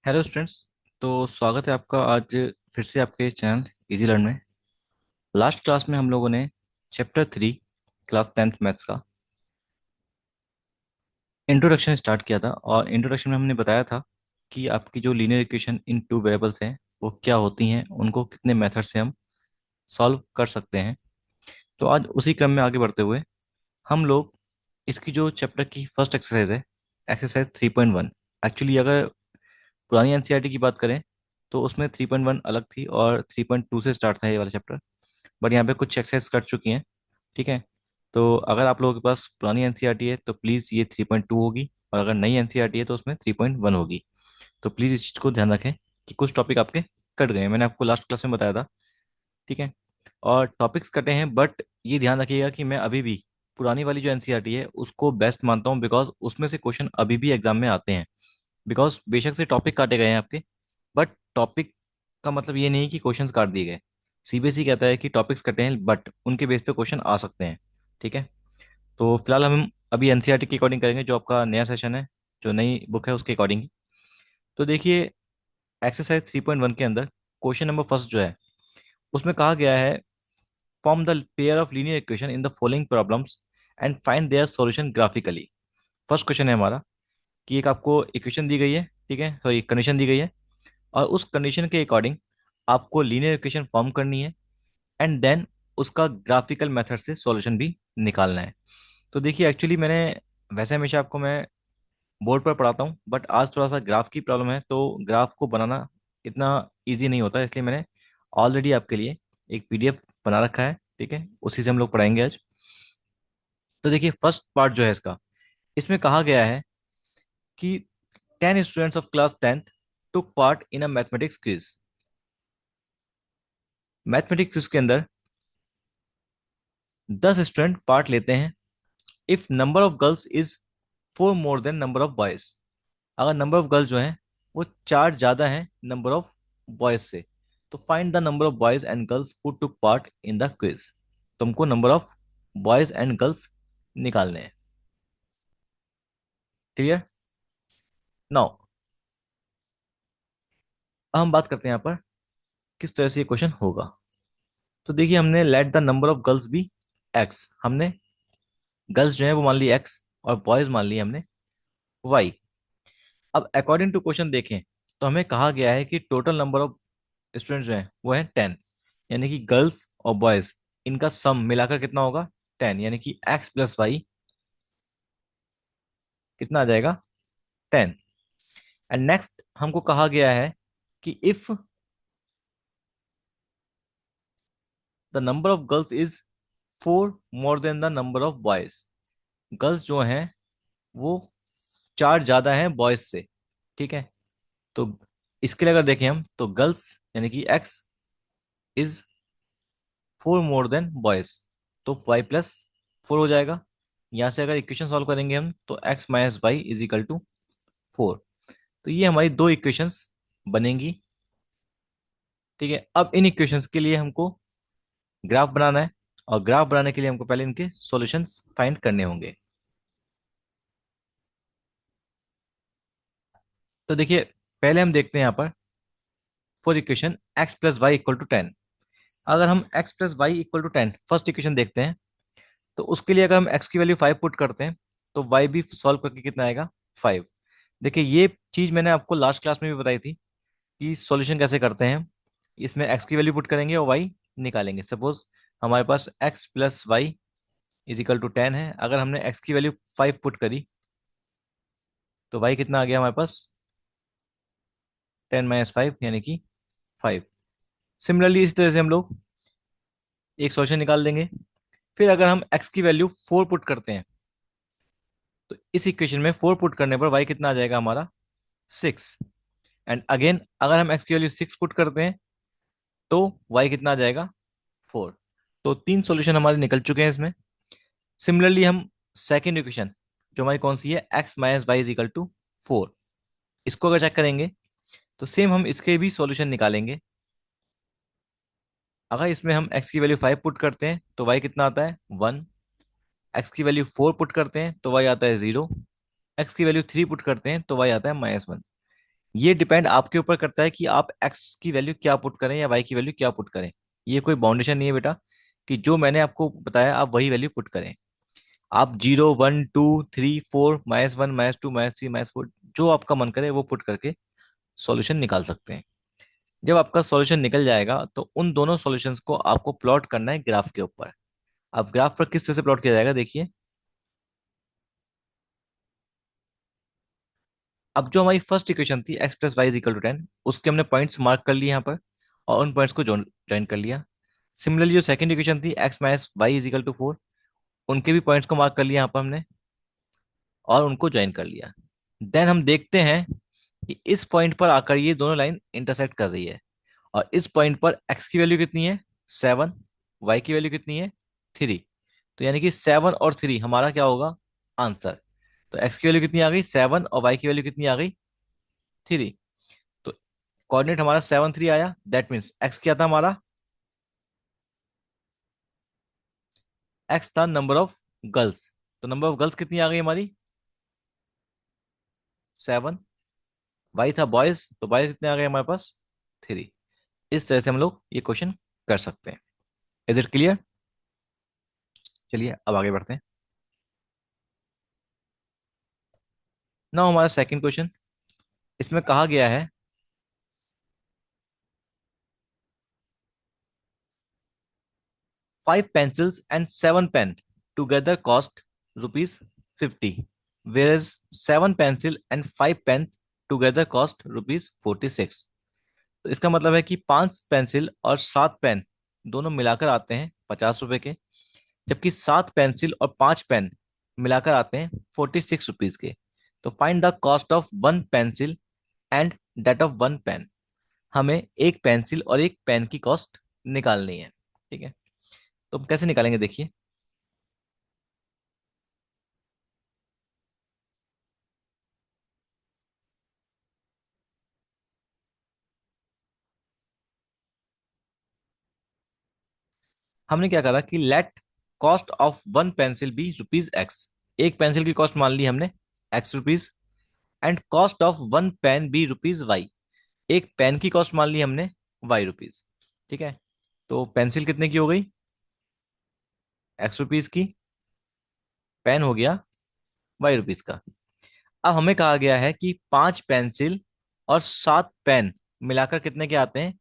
Hello students. तो स्वागत है आपका आज फिर से आपके चैनल इजी लर्न में। लास्ट क्लास में हम लोगों ने चैप्टर 3 क्लास 10th मैथ्स का इंट्रोडक्शन स्टार्ट किया था और इंट्रोडक्शन में हमने बताया था कि आपकी जो linear equation in two variables हैं वो क्या होती हैं, उनको कितने मेथड से हम सॉल्व कर सकते हैं। तो आज उसी क्रम में आगे बढ़ते हुए हम लोग इसकी जो चैप्टर की फर्स्ट एक्सरसाइज है, एक्सरसाइज 3.1। एक्चुअली अगर पुरानी एनसीईआरटी की बात करें तो उसमें 3.1 अलग थी और 3.2 से स्टार्ट था ये वाला चैप्टर। बट यहाँ पे कुछ एक्सरसाइज कट चुकी हैं। ठीक है। तो अगर आप लोगों के पास पुरानी एनसीईआरटी है तो प्लीज़ ये 3.2 होगी, और अगर नई एनसीईआरटी है तो उसमें 3.1 होगी। तो प्लीज़ इस चीज़ को ध्यान रखें कि कुछ टॉपिक आपके कट गए हैं, मैंने आपको लास्ट क्लास में बताया था। ठीक है। और टॉपिक्स कटे हैं, बट ये ध्यान रखिएगा कि मैं अभी भी पुरानी वाली जो एनसीईआरटी है उसको बेस्ट मानता हूँ, बिकॉज उसमें से क्वेश्चन अभी भी एग्जाम में आते हैं। बिकॉज बेशक से टॉपिक काटे गए हैं आपके, बट टॉपिक का मतलब ये नहीं कि क्वेश्चंस काट दिए गए। सीबीएसई कहता है कि टॉपिक्स कटे हैं बट उनके बेस पे क्वेश्चन आ सकते हैं। ठीक है। तो फिलहाल हम अभी एनसीईआरटी के अकॉर्डिंग करेंगे, जो आपका नया सेशन है, जो नई बुक है उसके अकॉर्डिंग। तो देखिए, एक्सरसाइज 3.1 के अंदर क्वेश्चन नंबर फर्स्ट जो है उसमें कहा गया है, form the pair of linear equation in the following problems and find their solution graphically. First question है हमारा कि एक आपको इक्वेशन दी गई है, ठीक है, सॉरी कंडीशन दी गई है, और उस कंडीशन के अकॉर्डिंग आपको लीनियर इक्वेशन फॉर्म करनी है, एंड देन उसका ग्राफिकल मेथड से सॉल्यूशन भी निकालना है। तो देखिए, एक्चुअली मैंने वैसे हमेशा आपको मैं बोर्ड पर पढ़ाता हूँ, बट आज थोड़ा सा ग्राफ की प्रॉब्लम है, तो ग्राफ को बनाना इतना इजी नहीं होता, इसलिए मैंने ऑलरेडी आपके लिए एक पीडीएफ बना रखा है। ठीक है, उसी से हम लोग पढ़ाएंगे आज। तो देखिए, फर्स्ट पार्ट जो है इसका, इसमें कहा गया है कि 10 students of class 10th took part in a mathematics quiz. Mathematics quiz के अंदर 10 स्टूडेंट पार्ट लेते हैं if number of girls is 4 more then number of boys. अगर नंबर ऑफ गर्ल्स जो हैं वो 4 ज्यादा हैं नंबर ऑफ बॉयज से, तो find the number of boys and girls who took part in the quiz. तुमको number of boys and girls निकालने हैं। क्लियर? नाउ अब हम बात करते हैं यहाँ पर किस तरह से ये क्वेश्चन होगा। तो देखिए, हमने let the number of girls be x, हमने गर्ल्स जो है वो मान ली एक्स और बॉयज मान लिए हमने वाई। अब अकॉर्डिंग टू क्वेश्चन देखें तो हमें कहा गया है कि टोटल नंबर ऑफ स्टूडेंट्स जो हैं वो है 10, यानी कि गर्ल्स और बॉयज इनका सम मिलाकर कितना होगा? 10, यानी कि एक्स प्लस वाई कितना आ जाएगा? 10। एंड नेक्स्ट हमको कहा गया है कि if the number of girls is 4 more then the number of boys, girls जो हैं वो 4 ज्यादा हैं बॉयज से। ठीक है। तो इसके लिए अगर देखें हम तो गर्ल्स यानी कि x is 4 more than boys, तो वाई प्लस 4 हो जाएगा। यहाँ से अगर इक्वेशन सॉल्व करेंगे हम तो x minus y is equal to 4। तो ये हमारी दो इक्वेशंस बनेंगी। ठीक है। अब इन इक्वेशंस के लिए हमको ग्राफ बनाना है, और ग्राफ बनाने के लिए हमको पहले इनके सॉल्यूशंस फाइंड करने होंगे। तो देखिए, पहले हम देखते हैं यहाँ पर for equation x plus y equal to 10। अगर हम x plus y equal to 10 first equation देखते हैं, तो उसके लिए अगर हम एक्स की वैल्यू 5 पुट करते हैं तो वाई भी सॉल्व करके कितना आएगा? 5। देखिए, ये चीज मैंने आपको लास्ट क्लास में भी बताई थी कि सॉल्यूशन कैसे करते हैं। इसमें एक्स की वैल्यू पुट करेंगे और वाई निकालेंगे। सपोज हमारे पास X plus Y is equal to 10 है, अगर हमने एक्स की वैल्यू 5 पुट करी तो वाई कितना आ गया हमारे पास? 10 माइनस 5 यानी कि 5। सिमिलरली इसी तरह से हम लोग एक सॉल्यूशन निकाल देंगे। फिर अगर हम एक्स की वैल्यू 4 पुट करते हैं तो इस इक्वेशन में 4 पुट करने पर वाई कितना आ जाएगा हमारा? 6। एंड अगेन अगर हम एक्स की वैल्यू 6 पुट करते हैं तो वाई कितना आ जाएगा? 4। तो तीन सॉल्यूशन हमारे निकल चुके हैं इसमें। सिमिलरली हम सेकेंड इक्वेशन जो हमारी कौन सी है, x minus y is equal to 4, इसको अगर चेक करेंगे तो सेम हम इसके भी सॉल्यूशन निकालेंगे। अगर इसमें हम x की वैल्यू 5 पुट करते हैं तो y कितना आता है? 1। x की वैल्यू 4 पुट करते हैं तो y आता है 0। x की वैल्यू 3 पुट करते हैं तो y आता है -1। ये डिपेंड आपके ऊपर करता है कि आप एक्स की वैल्यू क्या पुट करें या वाई की वैल्यू क्या पुट करें। ये कोई बाउंडेशन नहीं है बेटा कि जो मैंने आपको बताया आप वही वैल्यू पुट करें। आप 0 1 2 3 4 -1 -2 -3 -4 जो आपका मन करे वो पुट करके सॉल्यूशन निकाल सकते हैं। जब आपका सॉल्यूशन निकल जाएगा तो उन दोनों सॉल्यूशंस को आपको प्लॉट करना है ग्राफ के ऊपर। अब ग्राफ पर किस तरह से प्लॉट किया जाएगा देखिए। अब जो हमारी फर्स्ट इक्वेशन थी x + y = 10, उसके हमने पॉइंट्स मार्क कर लिए यहाँ पर और उन पॉइंट्स को ज्वाइन कर लिया। सिमिलरली जो सेकंड इक्वेशन थी x - y = 4, उनके भी पॉइंट्स को मार्क कर लिया यहाँ पर हमने और उनको ज्वाइन कर लिया। देन हम देखते हैं कि इस पॉइंट पर आकर ये दोनों लाइन इंटरसेक्ट कर रही है और इस पॉइंट पर x की वैल्यू कितनी है 7, y की वैल्यू कितनी है 3। तो यानी कि 7 और 3 हमारा क्या होगा आंसर। तो x की वैल्यू कितनी आ गई 7 और y की वैल्यू कितनी आ गई 3। तो कोऑर्डिनेट हमारा 7 3 आया, दैट मीन्स x क्या था हमारा, x था नंबर ऑफ गर्ल्स। तो नंबर ऑफ गर्ल्स कितनी आ गई हमारी 7। y था बॉयज, तो बॉयज कितने आ गए हमारे पास 3। इस तरह से हम लोग ये क्वेश्चन कर सकते हैं। Is it clear? चलिए अब आगे बढ़ते हैं। नाउ हमारा सेकंड क्वेश्चन, इसमें कहा गया है 5 pencils and 7 pen together cost rupees 50, whereas 7 pencil and 5 pens together cost rupees 46। तो इसका मतलब है कि 5 पेंसिल और 7 पेन दोनों मिलाकर आते हैं 50 रुपए के, जबकि 7 पेंसिल और 5 पेन मिलाकर आते हैं 46 रुपीज के। तो find the cost of 1 pencil and that of 1 pen. हमें एक पेंसिल और एक पेन की कॉस्ट निकालनी है। ठीक है, तो हम कैसे निकालेंगे देखिए। हमने क्या करा कि let cost of 1 pencil be rupees x। एक पेंसिल की कॉस्ट मान ली हमने x rupees, and cost of 1 pen be rupees y। एक पेन की कॉस्ट मान ली हमने y रुपीज। ठीक है, तो पेंसिल कितने की हो गई x रुपीज की, पेन हो गया y रुपीज का। अब हमें कहा गया है कि 5 पेंसिल और 7 पेन मिलाकर कितने के आते हैं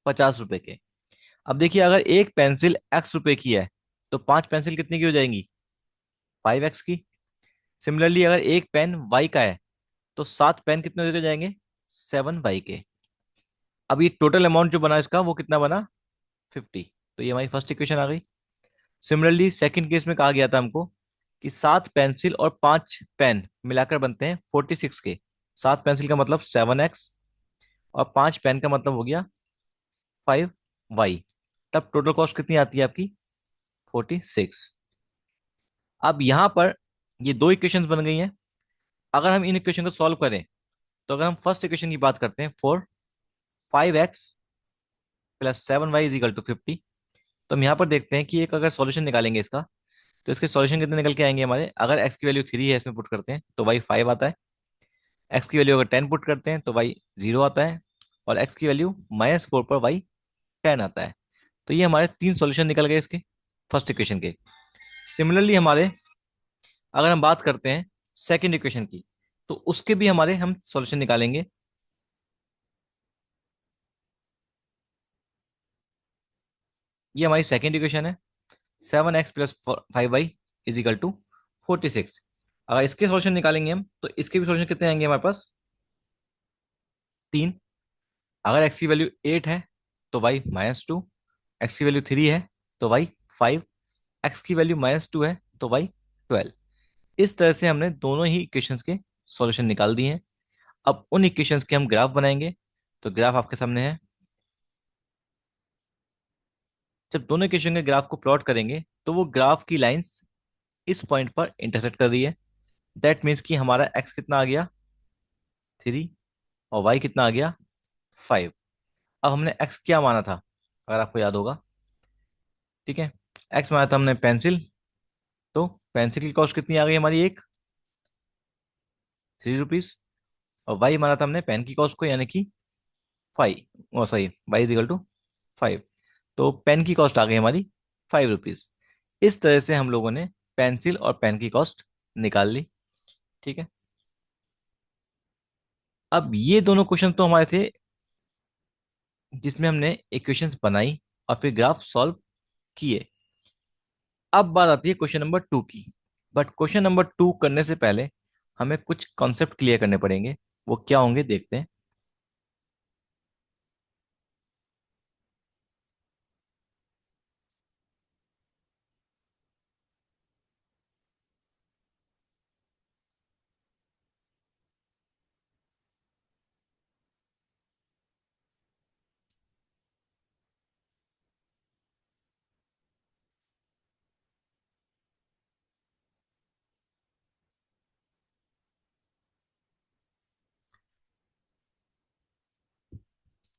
50 रुपए के। अब देखिए अगर एक पेंसिल x रुपए की है तो 5 पेंसिल कितने की हो जाएंगी 5x की। सिमिलरली अगर एक पेन y का है तो 7 पेन कितने हो जाएंगे 7y के। अब ये टोटल अमाउंट जो बना इसका वो कितना बना 50। तो ये हमारी फर्स्ट इक्वेशन आ गई। सिमिलरली सेकंड केस में कहा गया था हमको कि 7 पेंसिल और 5 पेन मिलाकर बनते हैं 46 के। 7 पेंसिल का मतलब 7x और 5 पेन का मतलब हो गया 5y। तब टोटल कॉस्ट कितनी आती है आपकी 46। अब यहाँ पर ये दो इक्वेशंस बन गई हैं। अगर हम इन इक्वेशन को सॉल्व करें तो अगर हम फर्स्ट इक्वेशन की बात करते हैं 4 5x + 7y = 50, तो हम यहाँ पर देखते हैं कि एक अगर सॉल्यूशन निकालेंगे इसका तो इसके सॉल्यूशन कितने निकल के आएंगे हमारे। अगर x की वैल्यू 3 है इसमें पुट करते हैं तो y 5 आता है। x की वैल्यू अगर 10 पुट करते हैं तो y 0 आता है। और x की वैल्यू -4 पर y 10 आता है। तो ये हमारे 3 सॉल्यूशन निकल गए इसके फर्स्ट इक्वेशन के। सिमिलरली हमारे अगर हम बात करते हैं सेकंड इक्वेशन की तो उसके भी हमारे हम सॉल्यूशन निकालेंगे। ये हमारी सेकंड इक्वेशन है 7x + 5y = 46। अगर इसके सॉल्यूशन निकालेंगे हम तो इसके भी सॉल्यूशन कितने आएंगे हमारे पास 3। अगर x की वैल्यू 8 है तो y -2, x की वैल्यू 3 है तो y 5, x की वैल्यू -2 है तो y 12। इस तरह से हमने दोनों ही इक्वेशंस के सॉल्यूशन निकाल दिए हैं। अब उन इक्वेशंस के हम ग्राफ बनाएंगे। तो ग्राफ आपके सामने है। जब दोनों इक्वेशन के ग्राफ को प्लॉट करेंगे तो वो ग्राफ की लाइंस इस पॉइंट पर इंटरसेक्ट कर रही है। दैट मीन्स कि हमारा x कितना आ गया 3 और y कितना आ गया 5। अब हमने x क्या माना था अगर आपको याद होगा। ठीक है, x माना था हमने पेंसिल, तो पेंसिल की कॉस्ट कितनी आ गई हमारी एक 3 रुपीज। और वाई माना था हमने पेन की कॉस्ट को, यानी कि 5, oh sorry, Y is equal to 5। तो पेन की कॉस्ट आ गई हमारी 5 रुपीज। इस तरह से हम लोगों ने पेंसिल और पेन की कॉस्ट निकाल ली। ठीक है। अब ये दोनों क्वेश्चन तो हमारे थे जिसमें हमने इक्वेशंस बनाई और फिर ग्राफ सॉल्व किए। अब बात आती है क्वेश्चन नंबर 2 की। बट क्वेश्चन नंबर 2 करने से पहले हमें कुछ कॉन्सेप्ट क्लियर करने पड़ेंगे। वो क्या होंगे देखते हैं।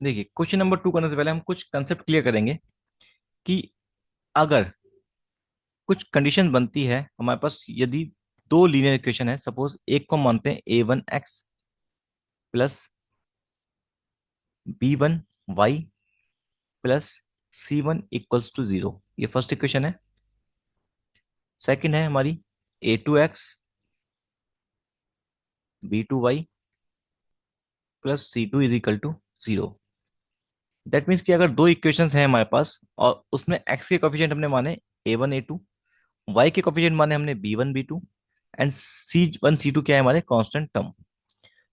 देखिए, क्वेश्चन नंबर 2 करने से पहले हम कुछ कंसेप्ट क्लियर करेंगे कि अगर कुछ कंडीशन बनती है हमारे पास, यदि दो लीनियर इक्वेशन है, सपोज एक को मानते हैं a1x plus b1y plus c1 = 0। ये फर्स्ट इक्वेशन है। सेकंड है हमारी a2x b2y plus c2 = 0। That means कि अगर दो इक्वेशंस हैं हमारे पास और उसमें x के कोफिशिएंट हमने माने a1 a2, y के कोफिशिएंट माने हमने b1 b2, and c1 c2 क्या है हमारे कांस्टेंट टर्म।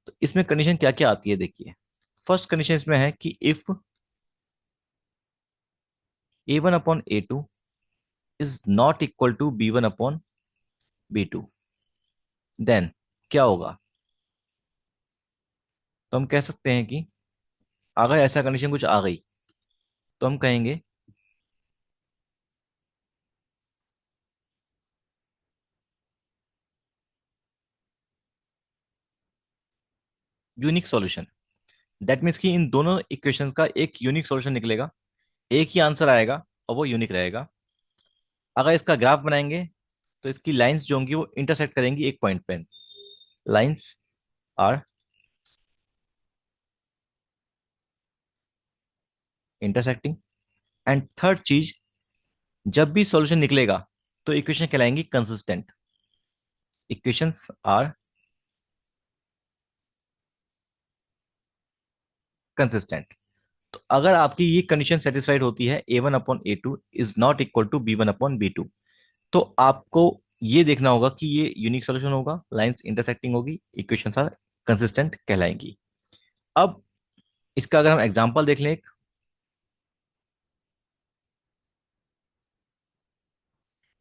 तो इसमें कंडीशन क्या क्या आती है देखिए। फर्स्ट कंडीशन इसमें है कि if a1/a2 is not equal to b1/b2, then क्या होगा। तो हम कह सकते हैं कि अगर ऐसा कंडीशन कुछ आ गई तो हम कहेंगे यूनिक सॉल्यूशन। दैट मीन्स कि इन दोनों इक्वेशंस का एक यूनिक सॉल्यूशन निकलेगा, एक ही आंसर आएगा और वो यूनिक रहेगा। अगर इसका ग्राफ बनाएंगे तो इसकी लाइंस जो होंगी वो इंटरसेक्ट करेंगी एक पॉइंट पे। Lines are intersecting. And third चीज, जब भी सॉल्यूशन निकलेगा तो इक्वेशन कहलाएंगी कंसिस्टेंट। Equations are consistent. तो अगर आपकी ये कंडीशन सेटिस्फाइड होती है a1/a2 is not equal to b1/b2, तो आपको ये देखना होगा कि ये यूनिक सॉल्यूशन होगा, लाइंस इंटरसेक्टिंग होगी, इक्वेशंस आर कंसिस्टेंट कहलाएंगी। अब इसका अगर हम एग्जांपल देख लें एक,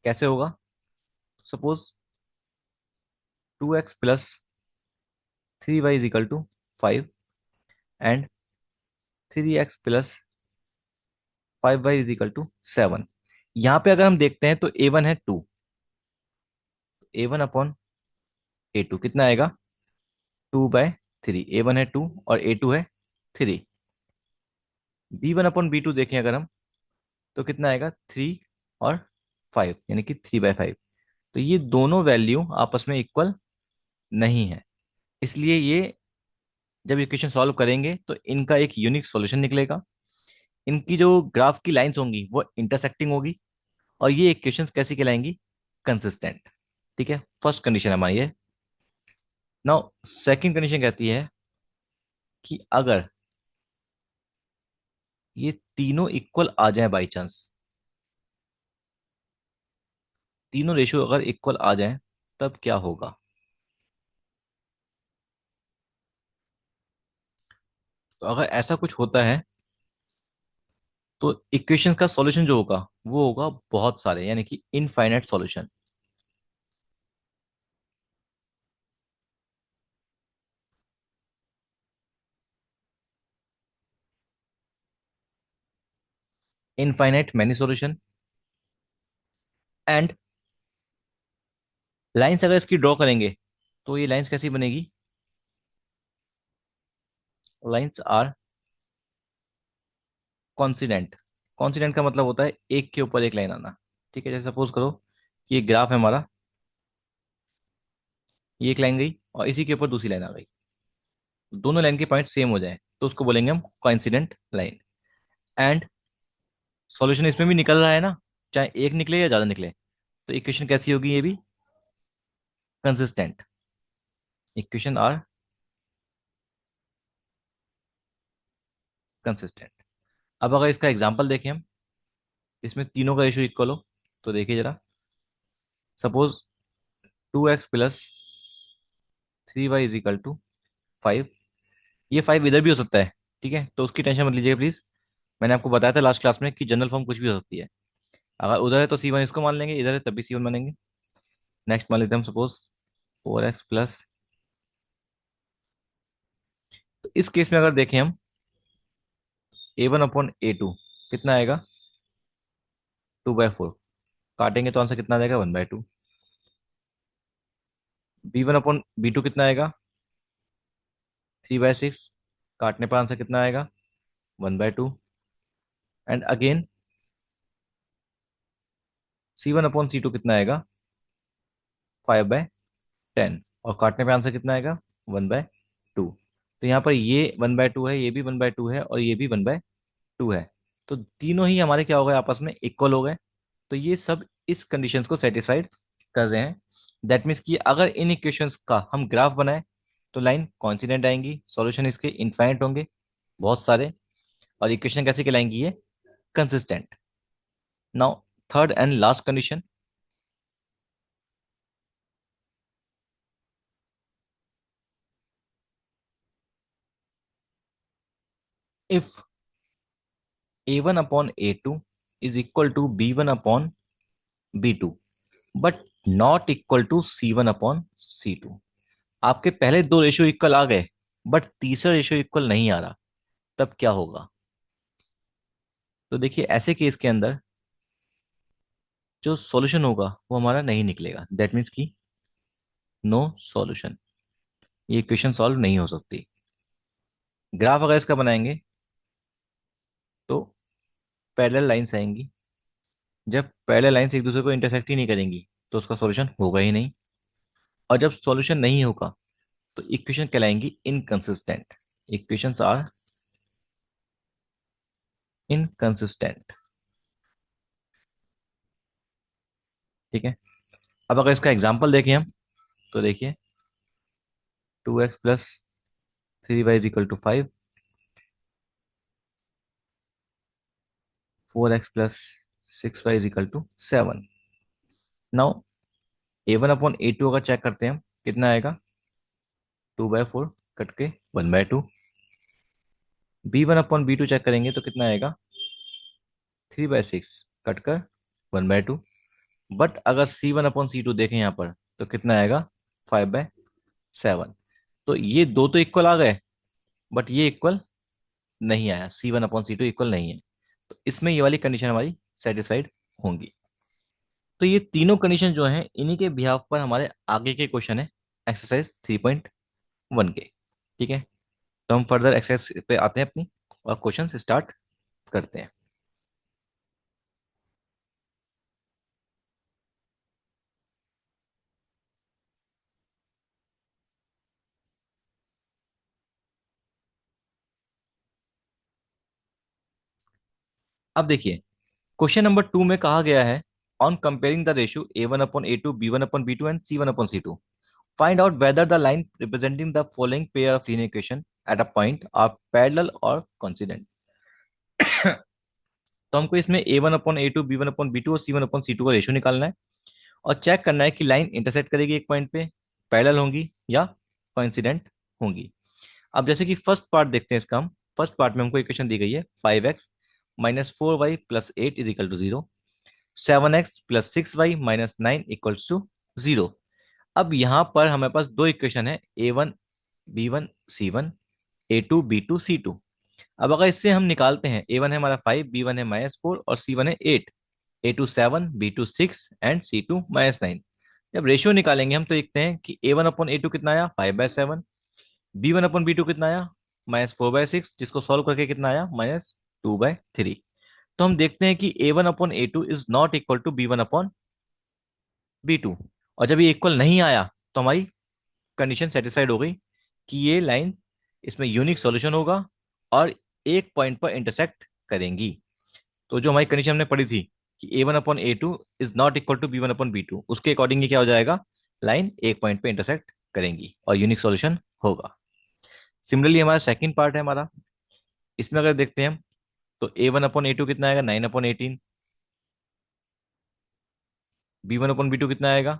कैसे होगा। Suppose 2x plus 3y = 5 and 3x plus 5y = 7। यहाँ पे अगर हम देखते हैं तो a1 है 2, a1/a2 कितना आएगा 2/3। a1 है 2 और a2 है 3। b1/b2 देखें अगर हम तो कितना आएगा 3 और 5, यानी कि 3/5। तो ये दोनों वैल्यू आपस में इक्वल नहीं है, इसलिए ये जब इक्वेशन सॉल्व करेंगे तो इनका एक यूनिक सॉल्यूशन निकलेगा। इनकी जो ग्राफ की लाइंस होंगी वो इंटरसेक्टिंग होगी और ये इक्वेशंस कैसी कहलाएंगी कंसिस्टेंट। ठीक है, फर्स्ट कंडीशन हमारी है। नाउ सेकंड कंडीशन कहती है कि अगर ये तीनों इक्वल आ जाए बाई चांस, तीनों रेशियो अगर इक्वल आ जाए तब क्या होगा। तो अगर ऐसा कुछ होता है तो इक्वेशन का सॉल्यूशन जो होगा वो होगा बहुत सारे, यानी कि infinite solution. Infinite many solution. And lines अगर इसकी ड्रॉ करेंगे तो ये लाइंस कैसी बनेगी। Lines are coincident. कॉन्सिडेंट का मतलब होता है एक के ऊपर एक लाइन आना। ठीक है, जैसे सपोज करो कि ये ग्राफ है हमारा, ये एक लाइन गई और इसी के ऊपर दूसरी लाइन आ गई। दोनों लाइन के पॉइंट सेम हो जाए तो उसको बोलेंगे हम कोइंसिडेंट लाइन। एंड सॉल्यूशन इसमें भी निकल रहा है ना, चाहे एक निकले या ज्यादा निकले, तो इक्वेशन कैसी होगी, ये भी कंसिस्टेंट। Equation are consistent. अब अगर इसका एग्जांपल देखें हम, इसमें तीनों का रेशियो इक्वल हो, तो देखिए जरा, सपोज 2x + 3y = 5। ये 5 इधर भी हो सकता है, ठीक है, तो उसकी टेंशन मत लीजिएगा प्लीज। मैंने आपको बताया था लास्ट क्लास में कि जनरल फॉर्म कुछ भी हो सकती है। अगर उधर है तो C1 इसको मान लेंगे, इधर है तब भी C1 मानेंगे। नेक्स्ट मान लेते हैं हम, सपोज 4x+। तो इस केस में अगर देखें हम, A1/A2 कितना आएगा, 2/4। काटेंगे तो आंसर कितना आ जाएगा, 1/2। B1/B2 कितना आएगा, 3/6। काटने पर आंसर कितना आएगा, 1/2। एंड अगेन C1/C2 कितना आएगा, 5/10। और काटने पे आंसर कितना आएगा, 1/2। तो यहाँ पर ये 1/2 है, ये भी 1/2 है, और ये भी 1/2 है। तो तीनों ही हमारे क्या हो गए, आपस में इक्वल हो गए। तो ये सब इस कंडीशंस को सेटिस्फाइड कर रहे हैं। दैट मीन्स कि अगर इन इक्वेशंस का हम ग्राफ बनाए तो लाइन कॉन्सिडेंट आएंगी, सॉल्यूशन इसके इनफाइनाइट होंगे, बहुत सारे, और इक्वेशन कैसे कहलाएंगी, ये consistent. Now third and last condition, if A1/A2 is equal to B1/B2 but not equal to C1/C2। आपके पहले दो रेशियो इक्वल आ गए बट तीसरा रेशियो इक्वल नहीं आ रहा, तब क्या होगा। तो देखिए ऐसे केस के अंदर जो सॉल्यूशन होगा वो हमारा नहीं निकलेगा। दैट मीन्स कि नो सॉल्यूशन, ये इक्वेशन सॉल्व नहीं हो सकती। ग्राफ अगर इसका बनाएंगे तो पैरेलल लाइंस आएंगी। जब पैरेलल लाइंस एक दूसरे को इंटरसेक्ट ही नहीं करेंगी तो उसका सॉल्यूशन होगा ही नहीं। और जब सॉल्यूशन नहीं होगा तो इक्वेशन कहलाएंगी इनकंसिस्टेंट। Equations are inconsistent. ठीक है। अब अगर इसका एग्जांपल देखें हम, तो देखिए 2x + 3y = 5, 4x + 6y = 7। Now A1/A2 अगर चेक करते हैं हम, कितना आएगा, 2/4 कट के 1/2। B1/B2 चेक करेंगे तो कितना आएगा, 3/6 कट कर 1/2। बट अगर C1/C2 देखें यहाँ पर तो कितना आएगा, 5/7। तो ये दो तो इक्वल आ गए बट ये इक्वल नहीं आया, C1/C2 इक्वल नहीं है। तो इसमें ये वाली कंडीशन हमारी सेटिस्फाइड होंगी। तो ये तीनों कंडीशन जो हैं इन्हीं के बिहाफ पर हमारे आगे के क्वेश्चन है एक्सरसाइज 3.1 के। ठीक है। तो हम फर्दर एक्सरसाइज पे आते हैं अपनी, और क्वेश्चन स्टार्ट करते हैं। अब देखिए क्वेश्चन नंबर 2 में कहा गया है, on comparing the ratio A1/A2, B1/B2 and C1/C2, find out whether the line representing the following pair of linear equation at a point are parallel और कोइंसिडेंट। तो हमको इसमें A1/A2, B1/B2 और C1/C2 का रेशियो निकालना है, और चेक करना है कि लाइन इंटरसेक्ट करेगी एक पॉइंट पे, पैरेलल होंगी या कोइंसिडेंट होंगी। अब जैसे कि फर्स्ट पार्ट देखते हैं इसका हम। फर्स्ट पार्ट में हमको इक्वेशन दी गई है, 5x - 4y + 8 = 0, 7x + 6y - 9 = 0। अब यहाँ पर हमारे पास दो इक्वेशन है, A1 B1 C1, A2 B2 C2। अब अगर इससे हम निकालते हैं, A1 है हमारा 5, B1 है -4 और C1 है 8, A2 7, B2 6 एंड C2 -9। जब रेशियो निकालेंगे हम तो देखते हैं कि A1/A2 कितना आया, 5/7। B1/B2 कितना आया, -4/6, जिसको सॉल्व करके कितना आया, -2/3। तो हम देखते हैं कि A1/A2 is not equal to B1/B2। और जब ये इक्वल नहीं आया तो हमारी कंडीशन सेटिस्फाइड हो गई कि ये लाइन इसमें यूनिक सॉल्यूशन होगा और एक पॉइंट पर इंटरसेक्ट करेंगी। तो जो हमारी कंडीशन हमने पढ़ी थी कि A1/A2 is not equal to B1/B2, उसके अकॉर्डिंग ये क्या हो जाएगा, लाइन एक पॉइंट पे इंटरसेक्ट करेंगी और यूनिक सॉल्यूशन होगा। सिमिलरली हमारा सेकंड पार्ट है हमारा, इसमें अगर देखते हैं हम, तो A1/A2 कितना आएगा, 9/18। B1/B2 कितना आएगा,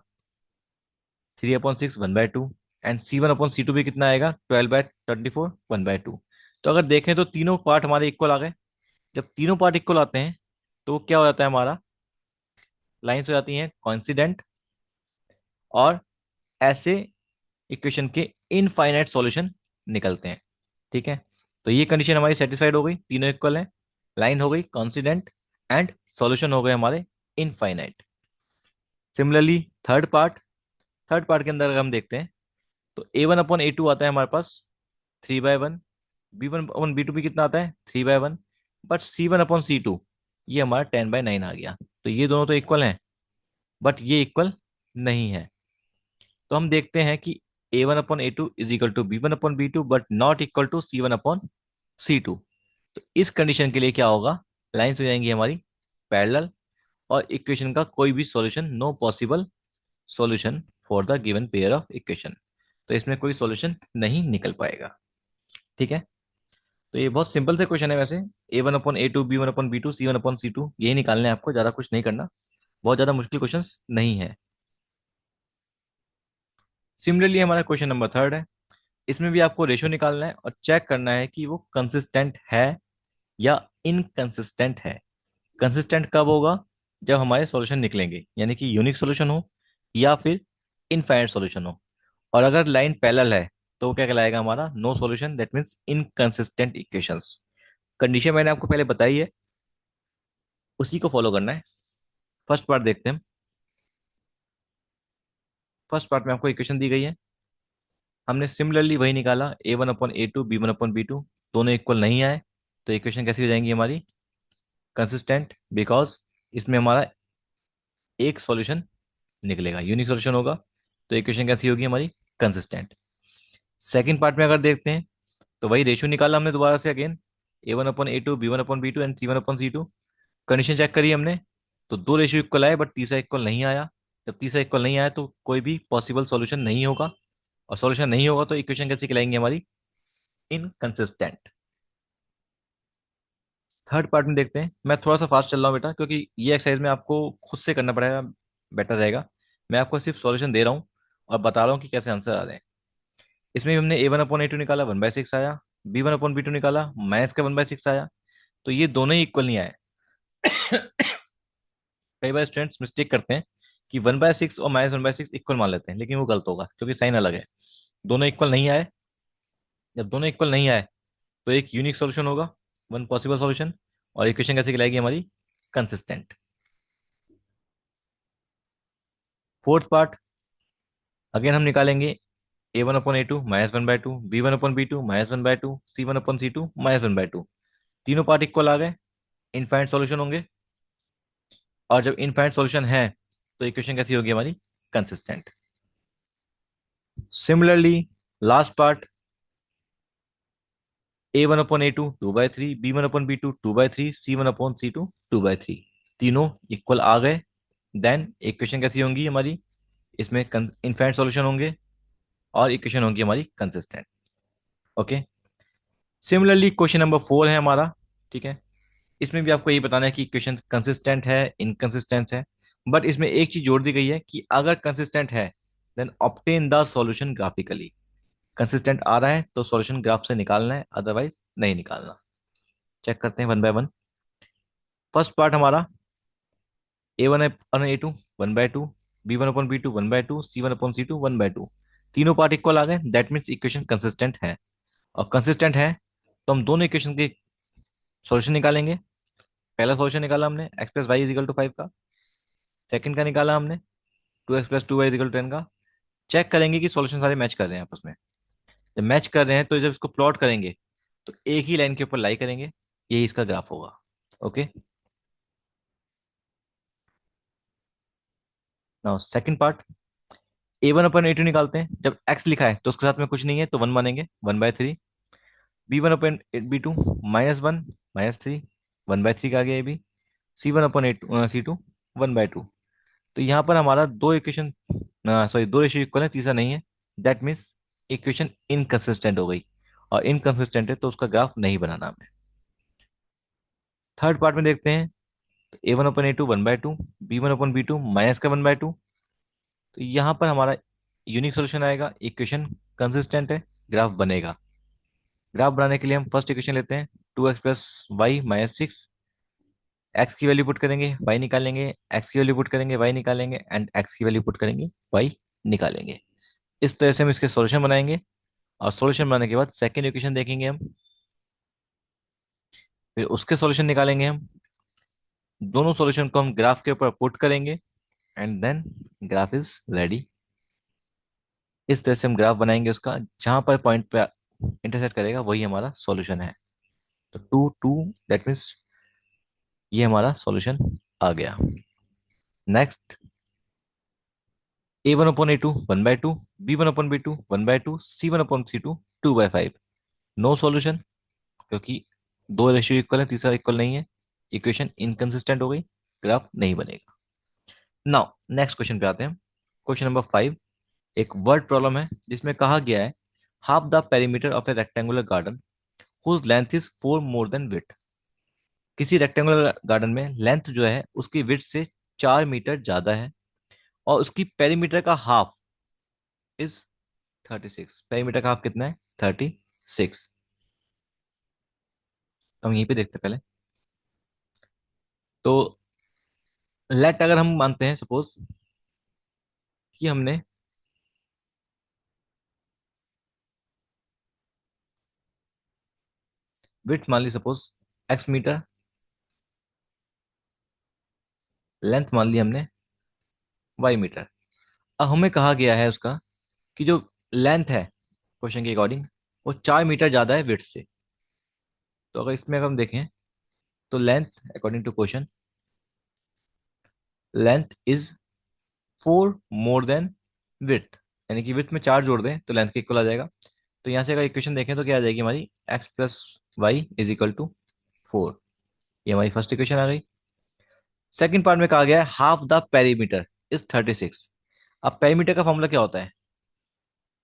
3/6, 1/2। एंड C1/C2 भी कितना आएगा, 12/24, 1/2। तो अगर देखें तो तीनों पार्ट हमारे इक्वल आ गए। जब तीनों पार्ट इक्वल आते हैं तो क्या हो जाता है, हमारा लाइन्स हो जाती हैं कॉन्सिडेंट, और ऐसे इक्वेशन के इनफाइनाइट सॉल्यूशन निकलते हैं। ठीक है, तो ये कंडीशन हमारी सेटिस्फाइड हो गई, तीनों इक्वल हैं, लाइन हो गई कॉन्सिडेंट, एंड सॉल्यूशन हो गए हमारे इनफाइनाइट। सिमिलरली थर्ड पार्ट के अंदर अगर हम देखते हैं, तो A1/A2 आता है हमारे पास 3/1। B1/B2 भी कितना आता है, 3/1। बट C1/C2 ये हमारा 10/9 आ गया। तो ये दोनों तो इक्वल हैं, बट ये इक्वल नहीं है। तो हम देखते हैं कि A1/A2 is equal to B1/B2 but not equal to C1/C2। तो इस कंडीशन के लिए क्या होगा, लाइन्स हो जाएंगी हमारी पैरेलल, और इक्वेशन का कोई भी solution, no possible solution for the given pair of equation. तो इसमें कोई सॉल्यूशन नहीं निकल पाएगा। ठीक है, तो ये बहुत सिंपल से क्वेश्चन है वैसे। A1/A2, B1/B2, C1/C2 यही निकालने हैं आपको, ज्यादा कुछ नहीं करना, बहुत ज्यादा मुश्किल क्वेश्चन नहीं है। सिमिलरली हमारा क्वेश्चन नंबर थर्ड है, इसमें भी आपको रेशो निकालना है और चेक करना है कि वो कंसिस्टेंट है या इनकंसिस्टेंट है। कंसिस्टेंट कब होगा, जब हमारे सॉल्यूशन निकलेंगे, यानी कि यूनिक सॉल्यूशन हो या फिर इनफाइनाइट सॉल्यूशन हो। और अगर लाइन पैरेलल है तो वो क्या कहलाएगा, हमारा no solution, that means inconsistent equations. Condition मैंने आपको पहले बताई है, उसी को फॉलो करना है। फर्स्ट पार्ट देखते हैं। फर्स्ट पार्ट में आपको इक्वेशन दी गई है, हमने सिमिलरली वही निकाला, A1/A2, B1/B2 दोनों इक्वल नहीं आए, तो इक्वेशन कैसी हो जाएंगी हमारी, कंसिस्टेंट, बिकॉज इसमें हमारा एक सॉल्यूशन निकलेगा, यूनिक सॉल्यूशन होगा। तो इक्वेशन कैसी होगी हमारी, कंसिस्टेंट। सेकंड पार्ट में अगर देखते हैं, तो वही रेशियो निकाला हमने दोबारा से again, A1/A2, B1/B2 and C1/C2। Condition check करी हमने, तो दो रेशियो इक्वल आए बट तीसरा इक्वल नहीं आया। जब तीसरा इक्वल नहीं आया तो कोई भी पॉसिबल सॉल्यूशन नहीं होगा, और सॉल्यूशन नहीं होगा तो इक्वेशन कैसी कहलाएंगी हमारी, इनकंसिस्टेंट। थर्ड पार्ट में देखते हैं, मैं थोड़ा सा फास्ट चल रहा हूँ बेटा, क्योंकि ये एक्सरसाइज में आपको खुद से करना पड़ेगा, बेटर रहेगा। मैं आपको सिर्फ सॉल्यूशन दे रहा हूँ और बता रहा हूँ कि कैसे आंसर आ रहे हैं। इसमें भी हमने A1/A2 निकाला, 1/6 आया। B1/B2 निकाला, माइनस का 1/6 आया। तो ये दोनों ही इक्वल नहीं आए। कई बार स्टूडेंट्स मिस्टेक करते हैं कि 1/6 और -1/6 इक्वल मान लेते हैं, लेकिन वो गलत होगा क्योंकि साइन अलग है। दोनों इक्वल नहीं आए। जब दोनों इक्वल नहीं आए तो एक यूनिक सॉल्यूशन होगा, वन पॉसिबल सॉल्यूशन, और इक्वेशन कैसे कहलाएगी हमारी, कंसिस्टेंट। फोर्थ पार्ट अगेन हम निकालेंगे, A1/A2 -1/2, B1/B2 -1/2, C1/C2 -1/2। तीनों पार्ट इक्वल आ गए, इनफाइनाइट सॉल्यूशन होंगे, और जब इनफाइनाइट सॉल्यूशन है तो इक्वेशन कैसी होगी हमारी, consistent. Similarly last part, A1/A2 2/3, B1/B2 2/3, C1/C2 2/3। तीनों इक्वल आ गए, देन इक्वेशन कैसी होंगी हमारी, इसमें इनफाइनाइट सॉल्यूशन होंगे और इक्वेशन होंगी हमारी consistent. Okay, similarly question number 4 है हमारा। ठीक है, इसमें भी आपको यही बताना है कि इक्वेशन कंसिस्टेंट है, इनकंसिस्टेंट है। बट इसमें एक चीज जोड़ दी गई है कि अगर कंसिस्टेंट है then obtain the solution graphically. Consistent आ रहा है तो सॉल्यूशन ग्राफ से निकालना है, अदरवाइज नहीं निकालना। चेक करते हैं one by one. First part हमारा, A1/A2 1/2, B1/B2 1/2, C1/C2 1/2। तीनों पार्ट इक्वल आ गए, दैट मीन्स इक्वेशन कंसिस्टेंट है। और कंसिस्टेंट है तो हम दोनों इक्वेशन के सॉल्यूशन निकालेंगे। पहला सॉल्यूशन निकाला हमने, x + y = 5 का। सेकंड का निकाला हमने, 2x + 2y = 10 का। चेक करेंगे कि सॉल्यूशन सारे मैच कर रहे हैं आपस में। जब मैच कर रहे हैं तो जब इसको प्लॉट करेंगे तो एक ही लाइन के ऊपर लाई करेंगे, यही इसका ग्राफ होगा। Okay, now second part, A1/A2 निकालते हैं। जब x लिखा है तो उसके साथ में कुछ नहीं है तो 1 मानेंगे, 1/3। B1/8 B2 -1 -3, 1/3 का आ गया ये भी। C1/8 C2 1/2। तो यहाँ पर हमारा दो इक्वेशन, सॉरी, दो रेशियो इक्वल है, तीसरा नहीं है। दैट मीन्स इक्वेशन इनकंसिस्टेंट हो गई, और इनकंसिस्टेंट है तो उसका ग्राफ नहीं बनाना हमें। थर्ड पार्ट में देखते हैं। A1/A2 1/2, B1/B2 माइनस का 1/2। तो यहाँ पर हमारा यूनिक सोल्यूशन आएगा, इक्वेशन कंसिस्टेंट है, ग्राफ बनेगा। ग्राफ बनाने के लिए हम फर्स्ट इक्वेशन लेते हैं, 2x + y - 6। एक्स की वैल्यू पुट करेंगे, वाई निकालेंगे, एक्स की वैल्यू पुट करेंगे, वाई निकालेंगे, एंड एक्स की वैल्यू पुट करेंगे, वाई निकालेंगे। इस तरह से हम इसके सॉल्यूशन बनाएंगे। और सॉल्यूशन बनाने के बाद सेकंड इक्वेशन देखेंगे हम, फिर उसके सॉल्यूशन निकालेंगे हम। दोनों सॉल्यूशन को हम ग्राफ के ऊपर पुट करेंगे, and then graph is ready. इस तरह से हम ग्राफ बनाएंगे उसका, जहां पर पॉइंट पे इंटरसेक्ट करेगा वही हमारा सॉल्यूशन है। तो 2 2, दैट मीन्स ये हमारा सॉल्यूशन आ गया। Next, A1/A2 1/2, B1/B2 1/2, C1/C2 2/5। No solution, क्योंकि दो रेशियो इक्वल है, तीसरा इक्वल नहीं है। इक्वेशन इनकंसिस्टेंट हो गई, ग्राफ नहीं बनेगा। नाउ नेक्स्ट क्वेश्चन पे आते हैं। क्वेश्चन नंबर 5 एक वर्ड प्रॉब्लम है, जिसमें कहा गया है half the perimeter of a rectangular garden whose length is 4 more than width. किसी रेक्टेंगुलर गार्डन में लेंथ जो है उसकी विड्थ से 4 मीटर ज्यादा है, और उसकी पेरीमीटर का हाफ इज 36। पेरीमीटर का हाफ कितना है? 36। तो हम यहीं पे देखते हैं पहले। तो लेट अगर हम मानते हैं सपोज कि हमने विड्थ मान ली सपोज x मीटर, लेंथ मान ली हमने y मीटर। अब हमें कहा गया है उसका कि जो लेंथ है क्वेश्चन के अकॉर्डिंग वो 4 मीटर ज्यादा है विड्थ से। तो अगर इसमें अगर हम देखें तो length according to question, length is 4 more than width. यानी कि विड्थ में 4 जोड़ दें तो लेंथ के इक्वल आ जाएगा। तो यहाँ से अगर इक्वेशन देखें तो क्या आ जाएगी हमारी, x + y = 4। ये हमारी फर्स्ट इक्वेशन आ गई। सेकंड पार्ट में कहा गया है हाफ द पेरीमीटर इज 36। अब पेरीमीटर का फॉर्मूला क्या होता है?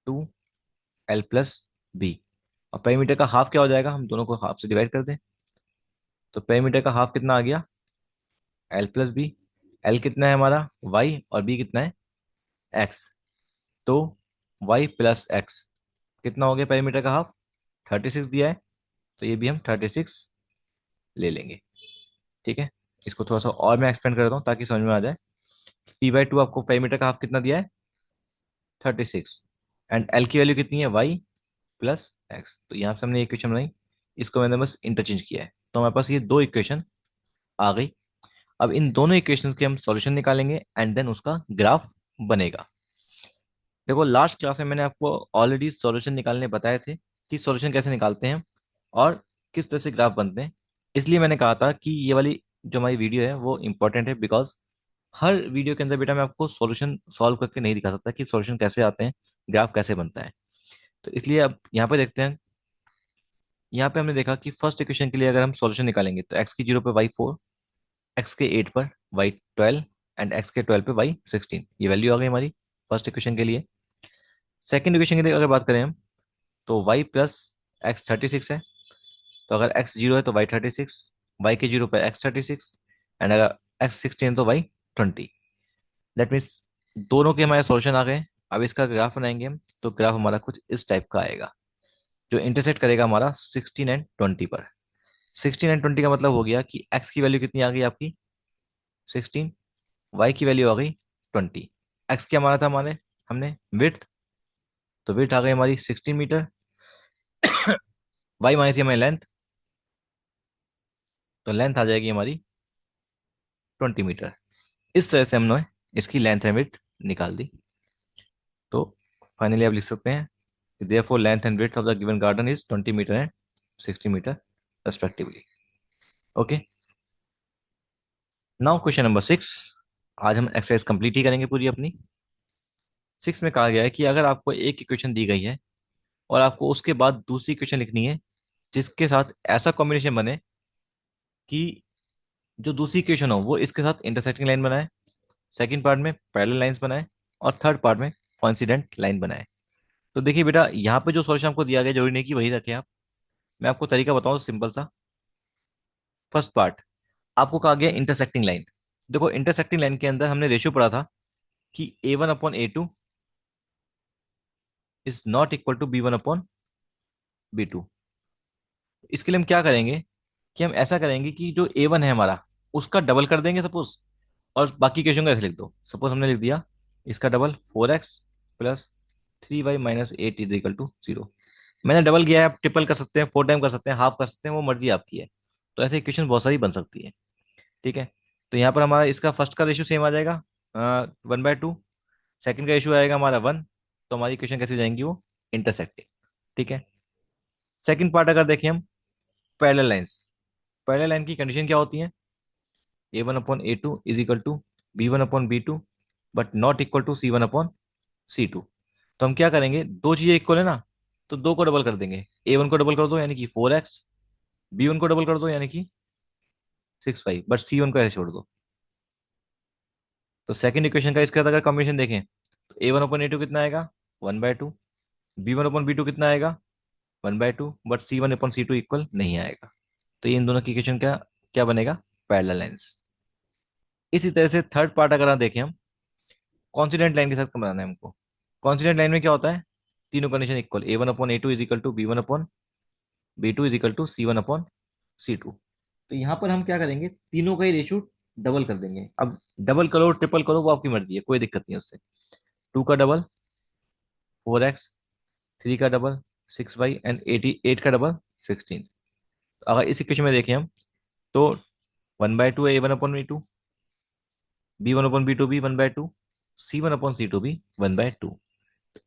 2l + b। और पेरीमीटर का हाफ क्या हो जाएगा? हम दोनों को हाफ से डिवाइड कर दें। तो पेरीमीटर का हाफ कितना आ गया? l + b। l कितना है हमारा? y, और b कितना है? x। तो y + x कितना हो गया पेरीमीटर का हाफ? 36 दिया है, तो ये भी हम 36 ले लेंगे। ठीक है, इसको थोड़ा सा और मैं एक्सपेंड कर देता हूँ ताकि समझ में आ जाए। p/2 आपको पेरीमीटर का हाफ कितना दिया है? 36। एंड l की वैल्यू कितनी है? y + x। तो यहाँ से हमने इक्वेशन बनाई, इसको मैंने बस इंटरचेंज किया है, तो हमारे पास ये दो इक्वेशन आ गई। अब इन दोनों इक्वेशंस के हम सॉल्यूशन निकालेंगे, एंड देन उसका ग्राफ बनेगा। देखो लास्ट क्लास में मैंने आपको ऑलरेडी सॉल्यूशन निकालने बताए थे कि सॉल्यूशन कैसे निकालते हैं और किस तरह से ग्राफ बनते हैं। इसलिए मैंने कहा था कि ये वाली जो हमारी वीडियो है वो इंपॉर्टेंट है, बिकॉज हर वीडियो के अंदर बेटा मैं आपको सॉल्यूशन सॉल्व करके नहीं दिखा सकता कि सॉल्यूशन कैसे आते हैं, ग्राफ कैसे बनता है। तो इसलिए अब यहाँ पे देखते हैं। यहाँ पे हमने देखा कि फर्स्ट इक्वेशन के लिए अगर हम सॉल्यूशन निकालेंगे तो एक्स की 0 पे y 4, एक्स के 8 पर y 12, एंड एक्स के 12 पे y 16। ये वैल्यू आ गई हमारी फर्स्ट इक्वेशन के लिए। सेकंड इक्वेशन के लिए अगर बात करें हम, तो y + x 36 है। तो अगर x 0 है तो y 36, y के 0 पे x 36, एंड अगर x 16 तो y 20। दैट मीन्स दोनों के हमारे सॉल्यूशन आ गए। अब इसका ग्राफ बनाएंगे हम, तो ग्राफ हमारा कुछ इस टाइप का आएगा, जो इंटरसेक्ट करेगा हमारा 16 एंड 20 पर। 16 एंड 20 का मतलब हो गया कि x की वैल्यू कितनी आ गई आपकी? 16। y की वैल्यू आ गई 20। x क्या माना था हमारे, हमने विड्थ, तो विड्थ आ गई हमारी 16 मीटर। y मानी थी हमारी लेंथ, तो लेंथ आ जाएगी हमारी 20 मीटर। इस तरह से हमने इसकी लेंथ एंड विड्थ निकाल दी। तो फाइनली आप लिख सकते हैं कि therefore length and width of the given garden is 20 metre and 60 metre respectively। Okay, now question number 6। आज हम एक्सरसाइज कंप्लीट ही करेंगे पूरी अपनी। 6 में कहा गया है कि अगर आपको एक इक्वेशन दी गई है और आपको उसके बाद दूसरी इक्वेशन लिखनी है, जिसके साथ ऐसा कॉम्बिनेशन बने कि जो दूसरी इक्वेशन हो वो इसके साथ इंटरसेक्टिंग लाइन बनाए, सेकंड पार्ट में पैरेलल लाइंस बनाए, और थर्ड पार्ट में कॉन्सिडेंट लाइन बनाए। तो देखिए बेटा, यहाँ पे जो सॉल्यूशन आपको दिया गया जरूरी नहीं कि वही रखें आप। मैं आपको तरीका बताऊँ सिंपल सा। फर्स्ट पार्ट, आपको कहा गया इंटरसेक्टिंग लाइन। देखो इंटरसेक्टिंग लाइन के अंदर हमने रेशियो पढ़ा था कि A1/A2 is not equal to B1/B2। इसके लिए हम क्या करेंगे कि हम ऐसा करेंगे कि जो A1 है हमारा, उसका डबल कर देंगे सपोज, और बाकी क्वेश्चन को ऐसे लिख दो। सपोज हमने लिख दिया इसका double 4x plus 3y - 8 is equal to 0। मैंने डबल किया है, आप ट्रिपल कर सकते हैं, 4 टाइम कर सकते हैं, हाफ कर सकते हैं, वो मर्जी आपकी है। तो ऐसे इक्वेशन बहुत सारी बन सकती है। ठीक है। तो यहाँ पर हमारा इसका फर्स्ट का रेशियो सेम आ जाएगा 1/2, सेकंड का रेशियो आएगा हमारा 1। तो हमारी इक्वेशन कैसे हो जाएंगी, वो इंटरसेक्टिंग। ठीक है। सेकंड पार्ट अगर देखें हम, पैरेलल लाइंस। पैरेलल लाइन की कंडीशन क्या होती है, A1/A2 is equal to B1/B2 but not equal to C1/C2। तो हम क्या करेंगे, दो चीजें इक्वल है ना, तो दो को डबल कर देंगे। A1 को डबल कर दो यानी कि 4x, B1 को डबल कर दो यानी कि 6y, बट C1 को ऐसे छोड़ दो। तो सेकंड इक्वेशन का इसके साथ अगर कॉम्बिनेशन देखें तो A1/A2 कितना आएगा, 1/2। B1/B2 कितना आएगा, 1/2, बट C1/C2 इक्वल नहीं आएगा। तो ये इन दोनों की इक्वेशन क्या क्या बनेगा, पैरेलल लाइंस। इसी तरह से थर्ड पार्ट अगर हम देखें, हम कॉन्सिडेंट लाइन के साथ बनाना है हमको। कॉन्सिडेंट लाइन में क्या होता है, तीनों condition equal, A1/A2 is equal to B1/B2 is equal to C1/C2। तो यहाँ पर हम क्या करेंगे, तीनों का ही रेशियो डबल कर देंगे। अब डबल करो ट्रिपल करो वो आपकी मर्जी है, कोई दिक्कत नहीं उससे। 2 का डबल 4x, 3 का डबल 6y एंड 88 का डबल 16। अगर इस इक्वेशन में देखें हम, तो 1/2 है A1/B2, B1/B2 भी 1/2, C1/C2 भी 1/2।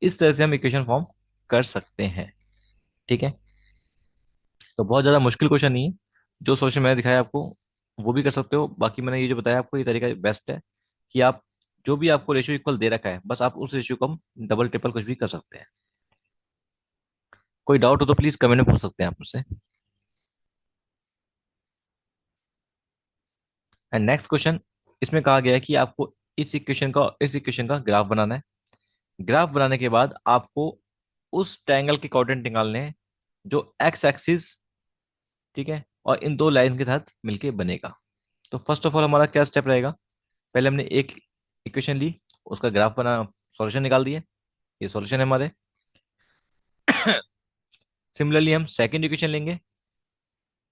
इस तरह से हम इक्वेशन फॉर्म कर सकते हैं। ठीक है। तो बहुत ज़्यादा मुश्किल क्वेश्चन नहीं है। जो सॉल्यूशन मैंने दिखाया आपको वो भी कर सकते हो। बाकी मैंने ये जो बताया आपको, ये तरीका बेस्ट है कि आप जो भी आपको रेशियो इक्वल दे रखा है, बस आप उस रेशियो को हम डबल ट्रिपल कुछ भी कर सकते हैं। कोई डाउट हो तो प्लीज कमेंट में पूछ सकते हैं आप मुझसे। एंड नेक्स्ट क्वेश्चन, इसमें कहा गया है कि आपको इस इक्वेशन का ग्राफ बनाना है। ग्राफ बनाने के बाद आपको उस ट्रायंगल के कोऑर्डिनेट निकालने हैं जो एक्स एक्सिस, ठीक है, और इन दो लाइन के साथ मिलके बनेगा। तो फर्स्ट ऑफ ऑल हमारा क्या स्टेप रहेगा, पहले हमने एक इक्वेशन ली, उसका ग्राफ बना, सॉल्यूशन निकाल दिए। ये सॉल्यूशन है हमारे। सिमिलरली हम सेकंड इक्वेशन लेंगे,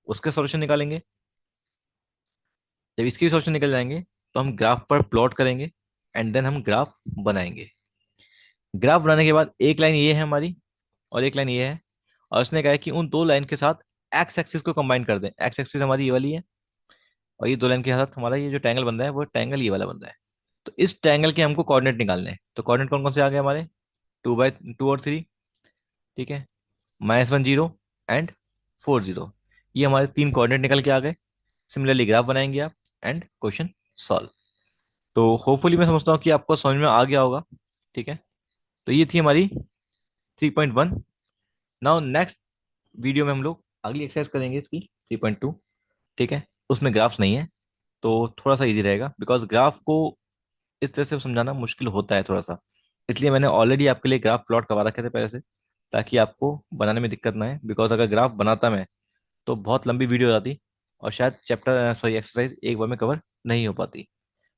उसके सॉल्यूशन निकालेंगे। जब इसके भी सॉल्यूशन निकल जाएंगे तो हम ग्राफ पर प्लॉट करेंगे एंड देन हम ग्राफ बनाएंगे। ग्राफ बनाने के बाद एक लाइन ये है हमारी और एक लाइन ये है, और उसने कहा है कि उन दो लाइन के साथ एक्स एक्सिस को कंबाइन कर दें। एक्स एक्सिस हमारी ये वाली है, और ये दो लाइन के साथ हमारा ये जो ट्रायंगल बन रहा है वो ट्रायंगल ये वाला बन रहा है। तो इस ट्रायंगल के हमको कोऑर्डिनेट निकालने हैं। तो कोऑर्डिनेट कौन कौन से आ गए हमारे, 2/2 और 3। ठीक है। -1 0 एंड 4 0। ये हमारे तीन कोऑर्डिनेट निकल के आ गए। सिमिलरली ग्राफ बनाएंगे आप एंड क्वेश्चन सॉल्व। तो होपफुली मैं समझता हूँ कि आपको समझ में आ गया होगा। ठीक है। तो ये थी हमारी 3.1। नाउ नेक्स्ट वीडियो में हम लोग अगली एक्सरसाइज करेंगे इसकी 3.2। ठीक है। उसमें ग्राफ्स नहीं है, तो थोड़ा सा इजी रहेगा, बिकॉज ग्राफ को इस तरह से समझाना मुश्किल होता है थोड़ा सा। इसलिए मैंने ऑलरेडी आपके लिए ग्राफ प्लॉट करवा रखे थे पहले से, ताकि आपको बनाने में दिक्कत ना है। बिकॉज अगर ग्राफ बनाता मैं तो बहुत लंबी वीडियो हो जाती और शायद चैप्टर सॉरी एक्सरसाइज एक बार में कवर नहीं हो पाती।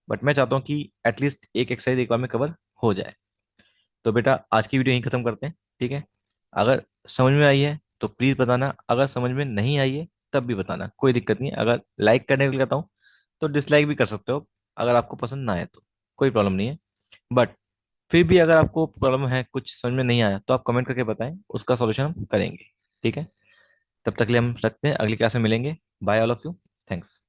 बट मैं चाहता हूँ कि एटलीस्ट एक एक्सरसाइज एक बार में कवर हो जाए। तो बेटा आज की वीडियो यहीं खत्म करते हैं। ठीक है। अगर समझ में आई है तो प्लीज बताना, अगर समझ में नहीं आई है तब भी बताना, कोई दिक्कत नहीं है। अगर लाइक करने के लिए कहता हूँ तो डिसलाइक भी कर सकते हो, अगर आपको पसंद ना आए तो कोई प्रॉब्लम नहीं है। बट फिर भी अगर आपको प्रॉब्लम है, कुछ समझ में नहीं आया, तो आप कमेंट करके बताएं, उसका सॉल्यूशन हम करेंगे। ठीक है। तब तक के लिए हम रखते हैं, अगली क्लास में मिलेंगे। Bye all of you. Thanks.